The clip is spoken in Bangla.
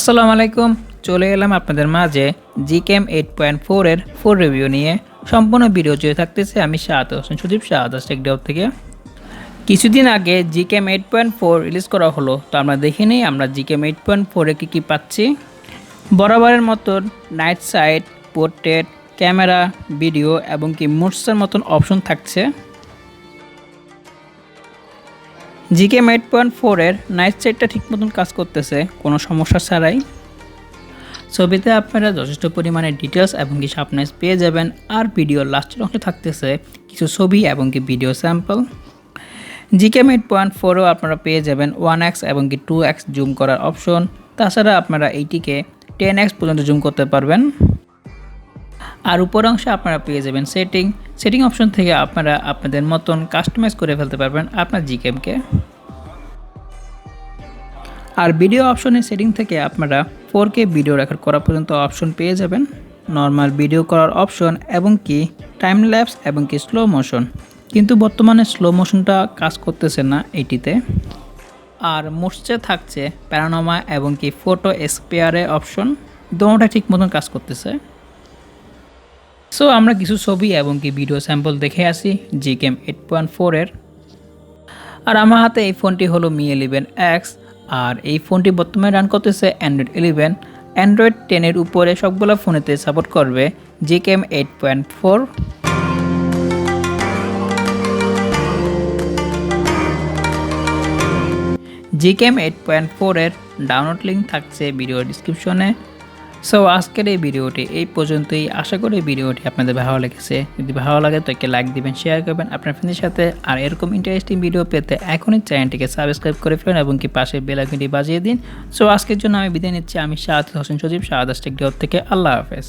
আসসালামু আলাইকুম, চলে এলাম আপনাদের মাঝে GCAM 8.4 এর ফুল রিভিউ নিয়ে। সম্পূর্ণ ভিডিও জুড়ে থাকতেছে আমি শাহাদ হোসেন সজীব শাহাদ টেকডাউট থেকে। কিছুদিন আগে GCAM 8.4 রিলিজ করা হলো, তো আমরা দেখে নিই আমরা GCAM 8.4 এ কী পাচ্ছি। বরাবরের মতন night sight, portrait, camera, video এবং কি মোডসের মতন অপশন থাকছে। GCAM 8.4 এর নাইট সাইটটা ঠিক মতন কাজ করতেছে কোনো সমস্যা ছাড়াই। ছবিতে আপনারা যথেষ্ট পরিমাণে ডিটেলস এবং কি শার্পনেস পেয়ে যাবেন। আর ভিডিওর লাস্টের অংশে থাকতেছে কিছু ছবি এবং কি ভিডিও স্যাম্পল। GCAM 8.4এও আপনারা পেয়ে যাবেন 1x এবং কি 2x জুম করার অপশন। তাছাড়া আপনারা এইটিকে 10x পর্যন্ত জুম করতে পারবেন। আর উপর অংশে আপনারা পেয়ে যাবেন সেটিং অপশন থেকে আপনারা আপনাদের মতন কাস্টমাইজ করে ফেলতে পারবেন আপনার GCAM-কে। আর ভিডিও অপশনের সেটিং থেকে আপনারা 4K ভিডিও রেকর্ড করা পর্যন্ত অপশন পেয়ে যাবেন, নর্মাল ভিডিও করার অপশন এবং কি টাইম ল্যাপস এবং কি স্লো মোশন। কিন্তু বর্তমানে স্লো মোশনটা কাজ করতেছে না এইটিতে। আর মোস্টে থাকছে প্যানোরামা এবং কি ফটো স্পেয়ারে অপশন, দোনোটা ঠিক মতন কাজ করতেছে। সো আমরা কিছু ছবি এবং কি ভিডিও স্যাম্পল দেখে আসি GCAM 8.4 এর। আর আমার হাতে এই ফোনটি হলো Mi 11X। আর এই ফোনটি বর্তমানে রান করতেছে Android 11। Android 10 এর উপরে সবগুলো ফোনেতে সাপোর্ট করবে GCAM 8.4। GCAM 8.4 এর ডাউনলোড লিঙ্ক থাকছে ভিডিও ডিসক্রিপশনে। সো আজকের এই ভিডিওটি এই পর্যন্তই। আশা করি ভিডিওটি আপনাদের ভালো লেগেছে। যদি ভালো লাগে তো একটা লাইক দিবেন, শেয়ার করবেন আপনার ফ্রেন্ডের সাথে। আর এরকম ইন্টারেস্টিং ভিডিও পেতে এখনই চ্যানেলটিকে সাবস্ক্রাইব করে ফেলুন এবং কি পাশে বেল আইকনটি বাজিয়ে দিন। সো আজকের জন্য আমি বিদায় নিচ্ছি। আমি শাহাদ হোসেন সজীব, শাহাদ টেকডাউট থেকে। আল্লাহ হাফেজ।